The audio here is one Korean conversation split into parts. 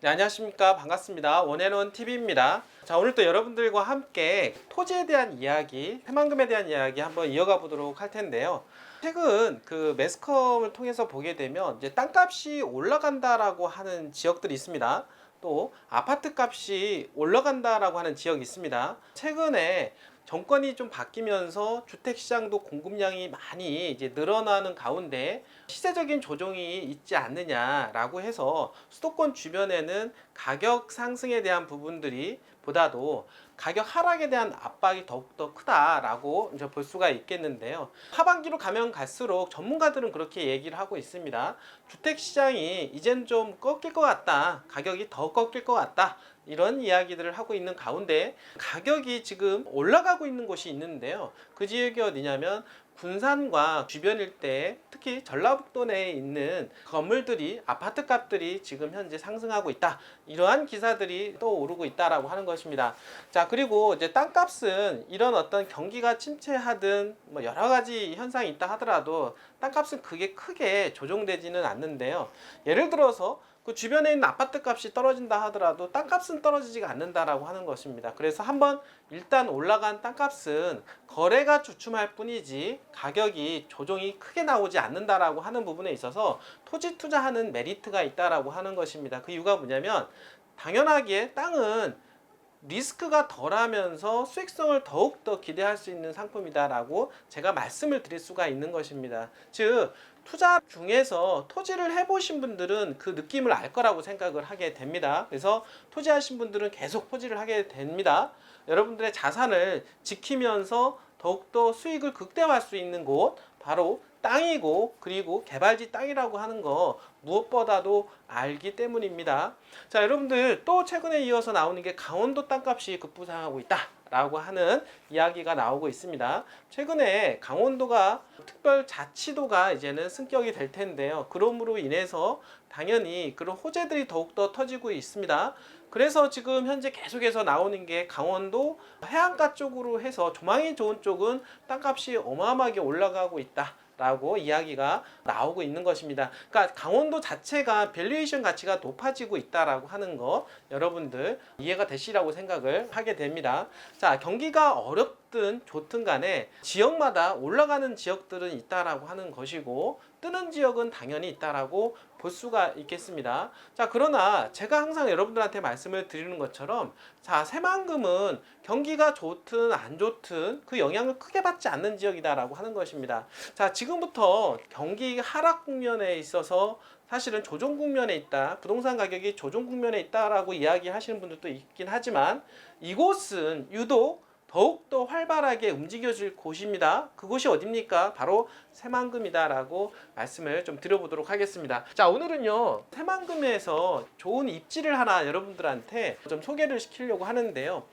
네, 안녕하십니까. 반갑습니다. 원앤원 TV입니다. 자, 오늘 또 여러분들과 함께 토지에 대한 이야기, 새만금에 대한 이야기 한번 이어가 보도록 할 텐데요. 최근 그 매스컴을 통해서 보게 되면 이제 땅값이 올라간다라고 하는 지역들이 있습니다. 또 아파트 값이 올라간다라고 하는 지역이 있습니다. 최근에 정권이 좀 바뀌면서 주택시장도 공급량이 많이 이제 늘어나는 가운데 시세적인 조정이 있지 않느냐라고 해서 수도권 주변에는 가격 상승에 대한 부분들이 보다도 가격 하락에 대한 압박이 더욱더 크다라고 이제 볼 수가 있겠는데요. 하반기로 가면 갈수록 전문가들은 그렇게 얘기를 하고 있습니다. 주택시장이 이젠 좀 꺾일 것 같다. 가격이 더 꺾일 것 같다. 이런 이야기들을 하고 있는 가운데 가격이 지금 올라가고 있는 곳이 있는데요. 그 지역이 어디냐면 군산과 주변 일대, 특히 전라북도 내에 있는 건물들이, 아파트 값들이 지금 현재 상승하고 있다. 이러한 기사들이 또 오르고 있다라고 하는 것입니다. 자, 그리고 이제 땅값은 이런 어떤 경기가 침체하든 뭐 여러 가지 현상이 있다 하더라도 땅값은 그게 크게 조정되지는 않는데요. 예를 들어서 그 주변에 있는 아파트 값이 떨어진다 하더라도 땅값은 떨어지지가 않는다라고 하는 것입니다. 그래서 한번 일단 올라간 땅값은 거래가 주춤할 뿐이지 가격이 조정이 크게 나오지 않는다라고 하는 부분에 있어서 토지 투자하는 메리트가 있다라고 하는 것입니다. 그 이유가 뭐냐면 당연하게 땅은 리스크가 덜하면서 수익성을 더욱더 기대할 수 있는 상품이다라고 제가 말씀을 드릴 수가 있는 것입니다. 즉 투자 중에서 토지를 해보신 분들은 그 느낌을 알 거라고 생각을 하게 됩니다. 그래서 토지하신 분들은 계속 토지를 하게 됩니다. 여러분들의 자산을 지키면서 더욱더 수익을 극대화할 수 있는 곳 바로 땅이고, 그리고 개발지 땅이라고 하는 거 무엇보다도 알기 때문입니다. 자, 여러분들 또 최근에 이어서 나오는 게 강원도 땅값이 급부상하고 있다 라고 하는 이야기가 나오고 있습니다. 최근에 강원도가 특별자치도가 이제는 승격이 될 텐데요. 그럼으로 인해서 당연히 그런 호재들이 더욱더 터지고 있습니다. 그래서 지금 현재 계속해서 나오는 게 강원도 해안가 쪽으로 해서 조망이 좋은 쪽은 땅값이 어마어마하게 올라가고 있다 라고 이야기가 나오고 있는 것입니다. 그러니까 강원도 자체가 밸류에이션 가치가 높아지고 있다라고 하는 거 여러분들 이해가 되시라고 생각을 하게 됩니다. 자, 경기가 어렵든 좋든 간에 지역마다 올라가는 지역들은 있다라고 하는 것이고 뜨는 지역은 당연히 있다라고 볼 수가 있겠습니다. 자, 그러나 제가 항상 여러분들한테 말씀을 드리는 것처럼 자, 새만금은 경기가 좋든 안 좋든 그 영향을 크게 받지 않는 지역이다라고 하는 것입니다. 자, 지금부터 경기 하락 국면에 있어서 사실은 조정 국면에 있다, 부동산 가격이 조정 국면에 있다라고 이야기하시는 분들도 있긴 하지만 이곳은 유독 더욱더 활발하게 움직여질 곳입니다. 그곳이 어딥니까? 바로 새만금이다라고 말씀을 좀 드려보도록 하겠습니다. 자, 오늘은요 새만금에서 좋은 입지를 하나 여러분들한테 좀 소개를 시키려고 하는데요.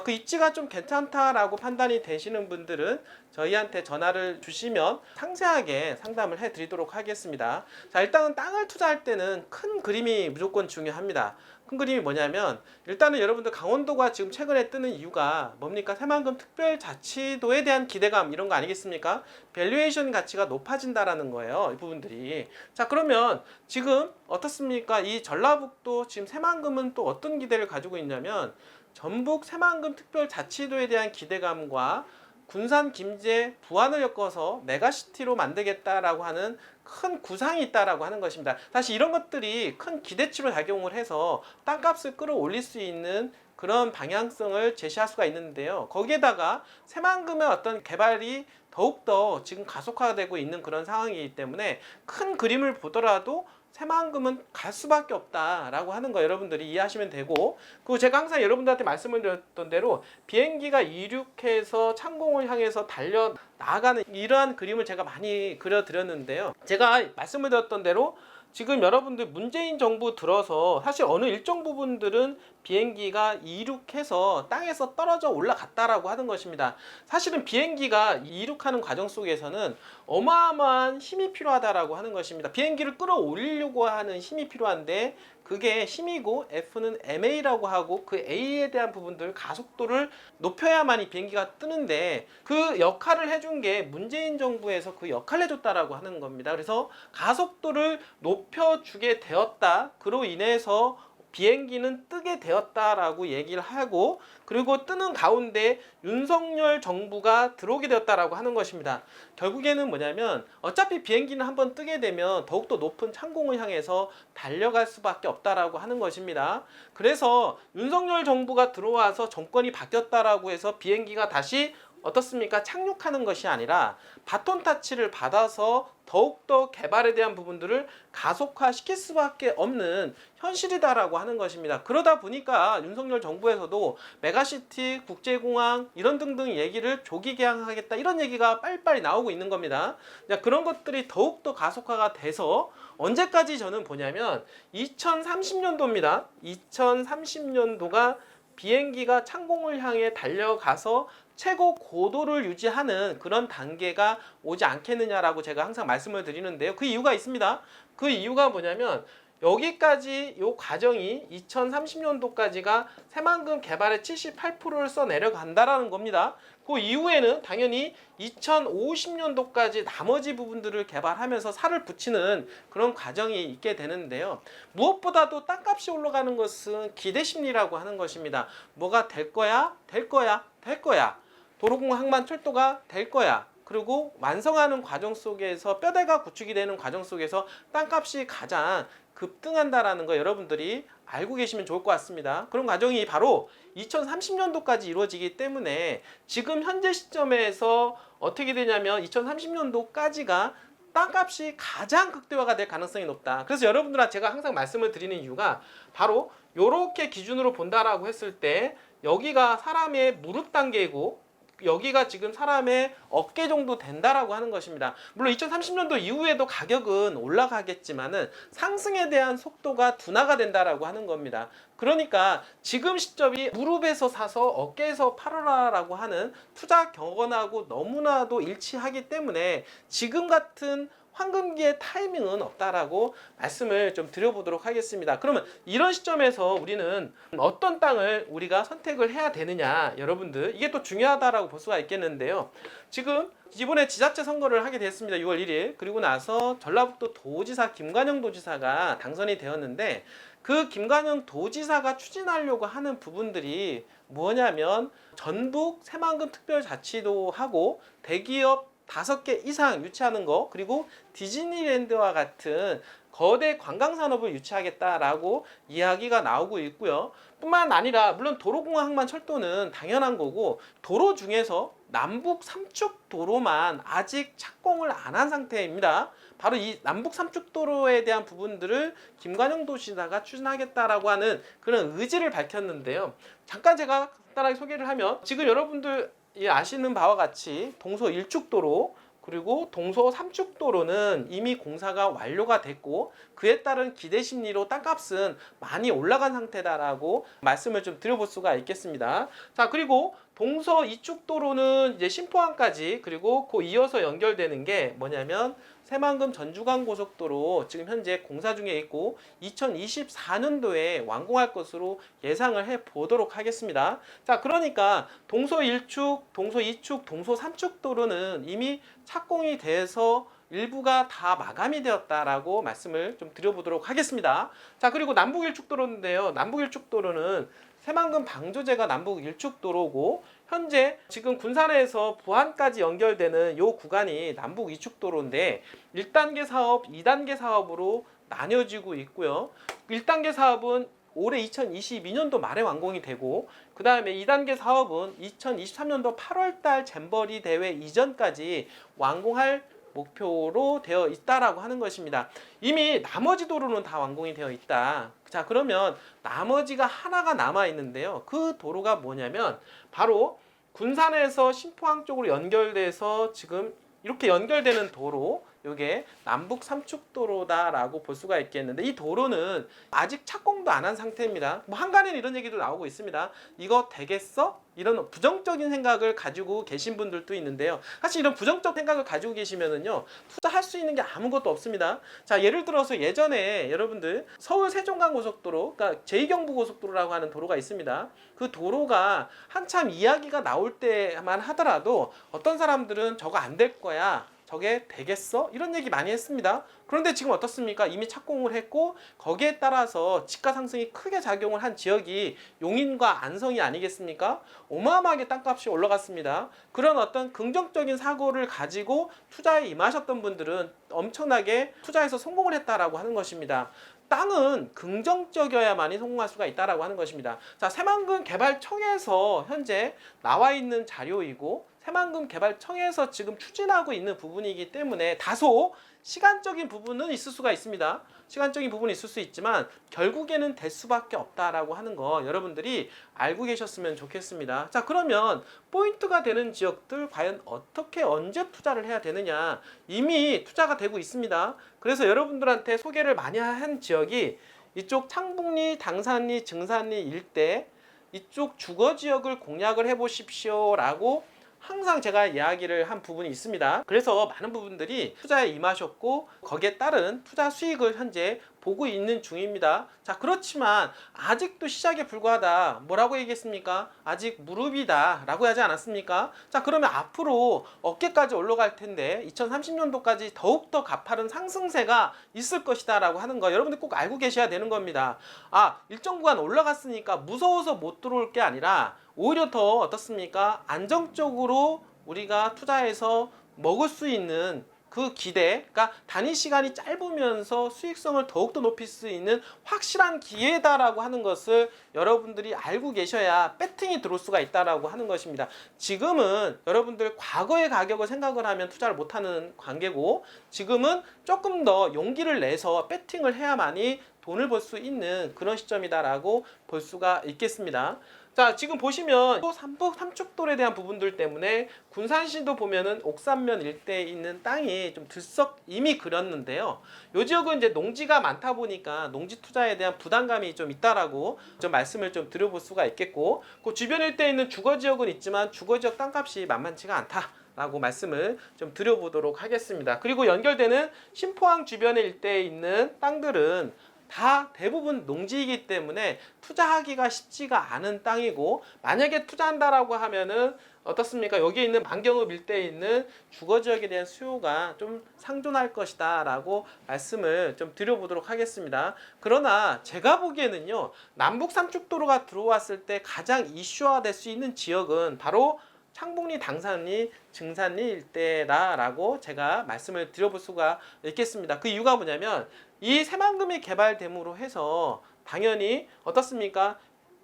그 입지가 좀 괜찮다라고 판단이 되시는 분들은 저희한테 전화를 주시면 상세하게 상담을 해드리도록 하겠습니다. 자, 일단은 땅을 투자할 때는 큰 그림이 무조건 중요합니다. 큰 그림이 뭐냐면 일단은 여러분들 강원도가 지금 최근에 뜨는 이유가 뭡니까? 새만금 특별자치도에 대한 기대감 이런 거 아니겠습니까? 밸류에이션 가치가 높아진다라는 거예요. 이 부분들이. 자, 그러면 지금 어떻습니까? 이 전라북도 지금 새만금은 또 어떤 기대를 가지고 있냐면 전북 새만금 특별자치도에 대한 기대감과 군산, 김제, 부안을 엮어서 메가시티로 만들겠다라고 하는 큰 구상이 있다라고 하는 것입니다. 사실 이런 것들이 큰 기대치로 작용을 해서 땅값을 끌어올릴 수 있는 그런 방향성을 제시할 수가 있는데요. 거기에다가 새만금의 어떤 개발이 더욱더 지금 가속화되고 있는 그런 상황이기 때문에 큰 그림을 보더라도 새만금은 갈 수밖에 없다라고 하는 거 여러분들이 이해하시면 되고, 그리고 제가 항상 여러분들한테 말씀을 드렸던 대로 비행기가 이륙해서 창공을 향해서 달려 나가는 이러한 그림을 제가 많이 그려드렸는데요. 제가 말씀을 드렸던 대로 지금 여러분들 문재인 정부 들어서 사실 어느 일정 부분들은 비행기가 이륙해서 땅에서 떨어져 올라갔다라고 하는 것입니다. 사실은 비행기가 이륙하는 과정 속에서는 어마어마한 힘이 필요하다라고 하는 것입니다. 비행기를 끌어올리려고 하는 힘이 필요한데 그게 힘이고 F는 MA라고 하고 그 A에 대한 부분들 가속도를 높여야만 이 비행기가 뜨는데 그 역할을 해준 게 문재인 정부에서 그 역할을 해줬다라고 하는 겁니다. 그래서 가속도를 높여주게 되었다. 그로 인해서 비행기는 뜨게 되었다라고 얘기를 하고, 그리고 뜨는 가운데 윤석열 정부가 들어오게 되었다라고 하는 것입니다. 결국에는 뭐냐면 어차피 비행기는 한번 뜨게 되면 더욱더 높은 창공을 향해서 달려갈 수밖에 없다라고 하는 것입니다. 그래서 윤석열 정부가 들어와서 정권이 바뀌었다라고 해서 비행기가 다시 어떻습니까? 착륙하는 것이 아니라 바톤 타치를 받아서 더욱더 개발에 대한 부분들을 가속화시킬 수밖에 없는 현실이다라고 하는 것입니다. 그러다 보니까 윤석열 정부에서도 메가시티, 국제공항 이런 등등 얘기를 조기 개항하겠다 이런 얘기가 빨리빨리 나오고 있는 겁니다. 그런 것들이 더욱더 가속화가 돼서 언제까지 저는 보냐면 2030년도입니다. 2030년도가 비행기가 창공을 향해 달려가서 최고 고도를 유지하는 그런 단계가 오지 않겠느냐라고 제가 항상 말씀을 드리는데요. 그 이유가 있습니다. 그 이유가 뭐냐면 여기까지 이 과정이 2030년도까지가 새만금 개발의 78%를 써 내려간다라는 겁니다. 그 이후에는 당연히 2050년도까지 나머지 부분들을 개발하면서 살을 붙이는 그런 과정이 있게 되는데요. 무엇보다도 땅값이 올라가는 것은 기대심리라고 하는 것입니다. 뭐가 될 거야? 될 거야? 될 거야. 도로공항 항만철도가 될 거야. 그리고 완성하는 과정 속에서 뼈대가 구축이 되는 과정 속에서 땅값이 가장 급등한다라는 거 여러분들이 알고 계시면 좋을 것 같습니다. 그런 과정이 바로 2030년도까지 이루어지기 때문에 지금 현재 시점에서 어떻게 되냐면 2030년도까지가 땅값이 가장 극대화가 될 가능성이 높다. 그래서 여러분들한테 제가 항상 말씀을 드리는 이유가 바로 이렇게 기준으로 본다라고 했을 때 여기가 사람의 무릎 단계이고 여기가 지금 사람의 어깨 정도 된다라고 하는 것입니다. 물론 2030년도 이후에도 가격은 올라가겠지만은 상승에 대한 속도가 둔화가 된다라고 하는 겁니다. 그러니까 지금 시점이 무릎에서 사서 어깨에서 팔아라라고 하는 투자 격언하고 너무나도 일치하기 때문에 지금 같은 황금기의 타이밍은 없다라고 말씀을 좀 드려보도록 하겠습니다. 그러면 이런 시점에서 우리는 어떤 땅을 우리가 선택을 해야 되느냐, 여러분들 이게 또 중요하다라고 볼 수가 있겠는데요. 지금 이번에 지자체 선거를 하게 됐습니다. 6월 1일. 그리고 나서 전라북도 도지사 김관영 도지사가 당선이 되었는데 그 김관영 도지사가 추진하려고 하는 부분들이 뭐냐면 전북 새만금 특별자치도 하고 대기업 5개 이상 유치하는 거, 그리고 디즈니랜드와 같은 거대 관광산업을 유치하겠다라고 이야기가 나오고 있고요. 뿐만 아니라 물론 도로공항 항만철도는 당연한 거고 도로 중에서 남북 삼축 도로만 아직 착공을 안 한 상태입니다. 바로 이 남북 삼축 도로에 대한 부분들을 김관영 도지사가 추진하겠다라고 하는 그런 의지를 밝혔는데요. 잠깐 제가 간단하게 소개를 하면 지금 여러분들 아시는 바와 같이 동서 1축도로 그리고 동서 3축도로는 이미 공사가 완료가 됐고 그에 따른 기대 심리로 땅값은 많이 올라간 상태다라고 말씀을 좀 드려볼 수가 있겠습니다. 자, 그리고 동서 2축도로는 이제 신포항까지 그리고 그 이어서 연결되는 게 뭐냐면 새만금 전주간 고속도로 지금 현재 공사 중에 있고 2024년도에 완공할 것으로 예상을 해 보도록 하겠습니다. 자, 그러니까 동서 1축, 동서 2축, 동서 3축 도로는 이미 착공이 돼서 일부가 다 마감이 되었다라고 말씀을 좀 드려보도록 하겠습니다. 자, 그리고 남북 1축 도로인데요. 남북 1축 도로는 새만금 방조제가 남북 1축 도로고 현재 지금 군산에서 부안까지 연결되는 이 구간이 남북 2축 도로인데 1단계 사업, 2단계 사업으로 나뉘어지고 있고요. 1단계 사업은 올해 2022년도 말에 완공이 되고 그 다음에 2단계 사업은 2023년도 8월달 잼버리 대회 이전까지 완공할 목표로 되어 있다라고 하는 것입니다. 이미 나머지 도로는 다 완공이 되어 있다. 자, 그러면 나머지가 하나가 남아 있는데요. 그 도로가 뭐냐면 바로 군산에서 신포항 쪽으로 연결돼서 지금 이렇게 연결되는 도로, 이게 남북 삼축도로다라고 볼 수가 있겠는데 이 도로는 아직 착공도 안 한 상태입니다. 뭐 한간에는 이런 얘기도 나오고 있습니다. 이거 되겠어? 이런 부정적인 생각을 가지고 계신 분들도 있는데요. 사실 이런 부정적 생각을 가지고 계시면은요, 투자할 수 있는 게 아무것도 없습니다. 자, 예를 들어서 예전에 여러분들 서울 세종간 고속도로, 그러니까 제2경부고속도로라고 하는 도로가 있습니다. 그 도로가 한참 이야기가 나올 때만 하더라도 어떤 사람들은 저거 안 될 거야, 저게 되겠어? 이런 얘기 많이 했습니다. 그런데 지금 어떻습니까? 이미 착공을 했고 거기에 따라서 집가 상승이 크게 작용을 한 지역이 용인과 안성이 아니겠습니까? 어마어마하게 땅값이 올라갔습니다. 그런 어떤 긍정적인 사고를 가지고 투자에 임하셨던 분들은 엄청나게 투자에서 성공을 했다라고 하는 것입니다. 땅은 긍정적이어야만이 성공할 수가 있다라고 하는 것입니다. 자, 새만금 개발청에서 현재 나와 있는 자료이고 새만금 개발청에서 지금 추진하고 있는 부분이기 때문에 다소 시간적인 부분은 있을 수가 있습니다. 시간적인 부분이 있을 수 있지만 결국에는 될 수밖에 없다라고 하는 거 여러분들이 알고 계셨으면 좋겠습니다. 자, 그러면 포인트가 되는 지역들 과연 어떻게 언제 투자를 해야 되느냐, 이미 투자가 되고 있습니다. 그래서 여러분들한테 소개를 많이 한 지역이 이쪽 창북리, 당산리, 증산리 일대 이쪽 주거지역을 공략을 해보십시오 라고 항상 제가 이야기를 한 부분이 있습니다. 그래서 많은 부분들이 투자에 임하셨고 거기에 따른 투자 수익을 현재 보고 있는 중입니다. 자, 그렇지만 아직도 시작에 불과하다. 뭐라고 얘기했습니까? 아직 무릎이다 라고 하지 않았습니까? 자, 그러면 앞으로 어깨까지 올라갈 텐데 2030년도까지 더욱더 가파른 상승세가 있을 것이다 라고 하는 거 여러분들 꼭 알고 계셔야 되는 겁니다. 아, 일정 구간 올라갔으니까 무서워서 못 들어올 게 아니라 오히려 더 어떻습니까? 안정적으로 우리가 투자해서 먹을 수 있는 그 기대, 그러니까 단위 시간이 짧으면서 수익성을 더욱더 높일 수 있는 확실한 기회다라고 하는 것을 여러분들이 알고 계셔야 배팅이 들어올 수가 있다라고 하는 것입니다. 지금은 여러분들 과거의 가격을 생각을 하면 투자를 못하는 관계고 지금은 조금 더 용기를 내서 배팅을 해야만이 돈을 벌 수 있는 그런 시점이다라고 볼 수가 있겠습니다. 자, 지금 보시면 또 삼축돌에 대한 부분들 때문에 군산시도 보면은 옥산면 일대에 있는 땅이 좀 들썩 이미 그렸는데요. 이 지역은 이제 농지가 많다 보니까 농지 투자에 대한 부담감이 좀 있다라고 좀 말씀을 좀 드려볼 수가 있겠고, 그 주변 일대에 있는 주거 지역은 있지만 주거 지역 땅값이 만만치가 않다. 라고 말씀을 좀 드려보도록 하겠습니다. 그리고 연결되는 신포항 주변의 일대에 있는 땅들은 다 대부분 농지이기 때문에 투자하기가 쉽지가 않은 땅이고, 만약에 투자한다라고 하면은 어떻습니까? 여기 있는 만경읍 일대에 있는 주거지역에 대한 수요가 좀 상존할 것이다 라고 말씀을 좀 드려보도록 하겠습니다. 그러나 제가 보기에는요, 남북 삼축도로가 들어왔을 때 가장 이슈화 될 수 있는 지역은 바로 창북리, 당산리, 증산리 일대라고 제가 말씀을 드려볼 수가 있겠습니다. 그 이유가 뭐냐면 이 새만금이 개발됨으로 해서 당연히 어떻습니까?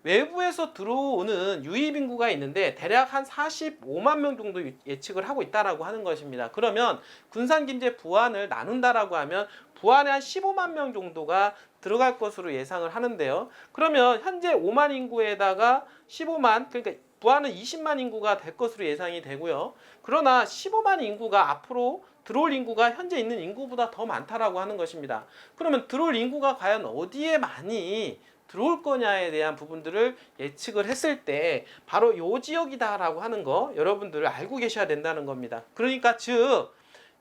외부에서 들어오는 유입 인구가 있는데 대략 한 45만 명 정도 예측을 하고 있다라고 하는 것입니다. 그러면 군산, 김제, 부안을 나눈다라고 하면 부안에 한 15만 명 정도가 들어갈 것으로 예상을 하는데요. 그러면 현재 5만 인구에다가 15만, 그러니까 부안은 20만 인구가 될 것으로 예상이 되고요. 그러나 15만 인구가 앞으로 들어올 인구가 현재 있는 인구보다 더 많다라고 하는 것입니다. 그러면 들어올 인구가 과연 어디에 많이 들어올 거냐에 대한 부분들을 예측을 했을 때 바로 요 지역이다라고 하는 거 여러분들 알고 계셔야 된다는 겁니다. 그러니까 즉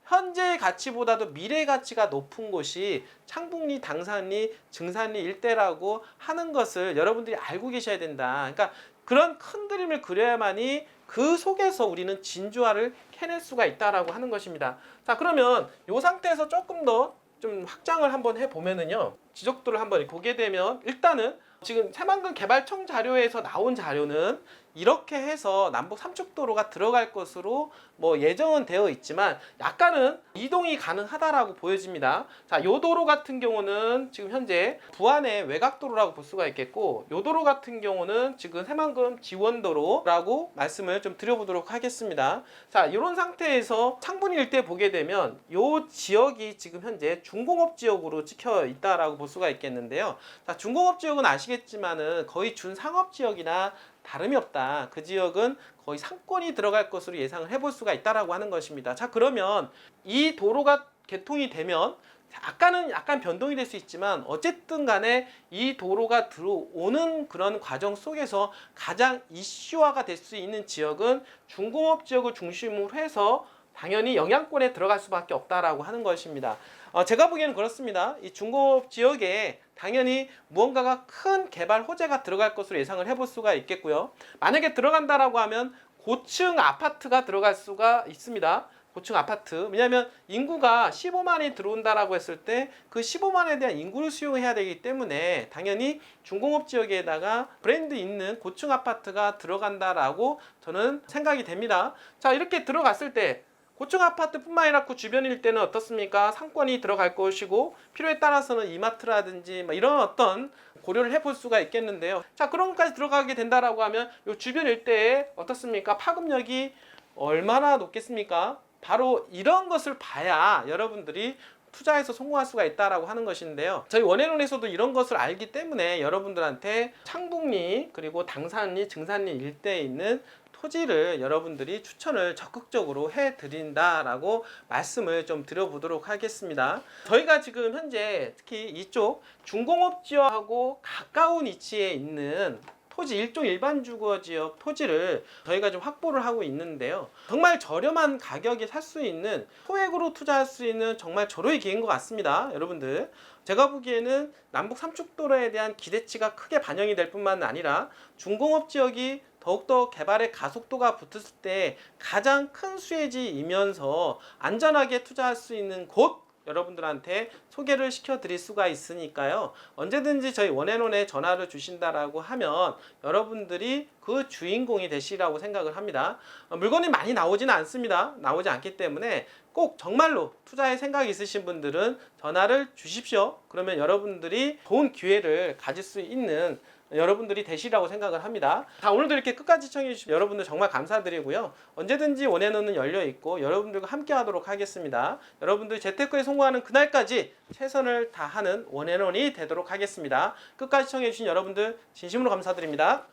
현재의 가치보다도 미래 가치가 높은 곳이 창북리, 당산리, 증산리 일대라고 하는 것을 여러분들이 알고 계셔야 된다. 그러니까 그런 큰 그림을 그려야만이 그 속에서 우리는 진주화를 캐낼 수가 있다라고 하는 것입니다. 자, 그러면 이 상태에서 조금 더 좀 확장을 한번 해보면은요, 지적도를 한번 보게 되면 일단은 지금 새만금 개발청 자료에서 나온 자료는 이렇게 해서 남북 삼축도로가 들어갈 것으로 뭐 예정은 되어 있지만 약간은 이동이 가능하다라고 보여집니다. 자, 요 도로 같은 경우는 지금 현재 부안의 외곽도로라고 볼 수가 있겠고, 요 도로 같은 경우는 지금 새만금 지원도로라고 말씀을 좀 드려보도록 하겠습니다. 자, 이런 상태에서 창분 일대 보게 되면 요 지역이 지금 현재 중공업 지역으로 찍혀 있다라고 볼 수가 있겠는데요. 자, 중공업 지역은 아시겠지만은 거의 준상업 지역이나 다름이 없다. 그 지역은 거의 상권이 들어갈 것으로 예상을 해볼 수가 있다라고 하는 것입니다. 자, 그러면 이 도로가 개통이 되면 약간 변동이 될 수 있지만 어쨌든 간에 이 도로가 들어오는 그런 과정 속에서 가장 이슈화가 될 수 있는 지역은 중공업 지역을 중심으로 해서 당연히 영향권에 들어갈 수밖에 없다라고 하는 것입니다. 제가 보기에는 그렇습니다. 이 중공업 지역에 당연히 무언가가 큰 개발 호재가 들어갈 것으로 예상을 해볼 수가 있겠고요. 만약에 들어간다라고 하면 고층 아파트가 들어갈 수가 있습니다. 고층 아파트. 왜냐하면 인구가 15만이 들어온다라고 했을 때 그 15만에 대한 인구를 수용해야 되기 때문에 당연히 중공업 지역에다가 브랜드 있는 고층 아파트가 들어간다라고 저는 생각이 됩니다. 자, 이렇게 들어갔을 때 고층 아파트뿐만 아니라 그 주변 일대는 어떻습니까? 상권이 들어갈 것이고 필요에 따라서는 이마트라든지 이런 어떤 고려를 해볼 수가 있겠는데요. 자, 그런 것까지 들어가게 된다라고 하면 이 주변 일대에 어떻습니까? 파급력이 얼마나 높겠습니까? 바로 이런 것을 봐야 여러분들이 투자해서 성공할 수가 있다라고 하는 것인데요. 저희 원앤원에서도 이런 것을 알기 때문에 여러분들한테 창북리 그리고 당산리, 증산리 일대에 있는 토지를 여러분들이 추천을 적극적으로 해드린다라고 말씀을 좀 드려보도록 하겠습니다. 저희가 지금 현재 특히 이쪽 중공업 지역하고 가까운 위치에 있는 토지, 일종 일반 주거 지역 토지를 저희가 좀 확보를 하고 있는데요. 정말 저렴한 가격에 살 수 있는, 소액으로 투자할 수 있는 정말 절호의 기회인 것 같습니다. 여러분들, 제가 보기에는 남북 삼축도로에 대한 기대치가 크게 반영이 될 뿐만 아니라 중공업 지역이 더욱더 개발의 가속도가 붙었을 때 가장 큰 수혜지이면서 안전하게 투자할 수 있는 곳, 여러분들한테 소개를 시켜드릴 수가 있으니까요. 언제든지 저희 원앤원에 전화를 주신다라고 하면 여러분들이 그 주인공이 되시라고 생각을 합니다. 물건이 많이 나오지는 않습니다. 나오지 않기 때문에 꼭 정말로 투자에 생각이 있으신 분들은 전화를 주십시오. 그러면 여러분들이 좋은 기회를 가질 수 있는 여러분들이 되시라고 생각을 합니다. 자, 오늘도 이렇게 끝까지 시청해 주신 여러분들 정말 감사드리고요. 언제든지 원앤원은 열려 있고 여러분들과 함께 하도록 하겠습니다. 여러분들이 재테크에 성공하는 그날까지 최선을 다하는 원앤원이 되도록 하겠습니다. 끝까지 시청해 주신 여러분들 진심으로 감사드립니다.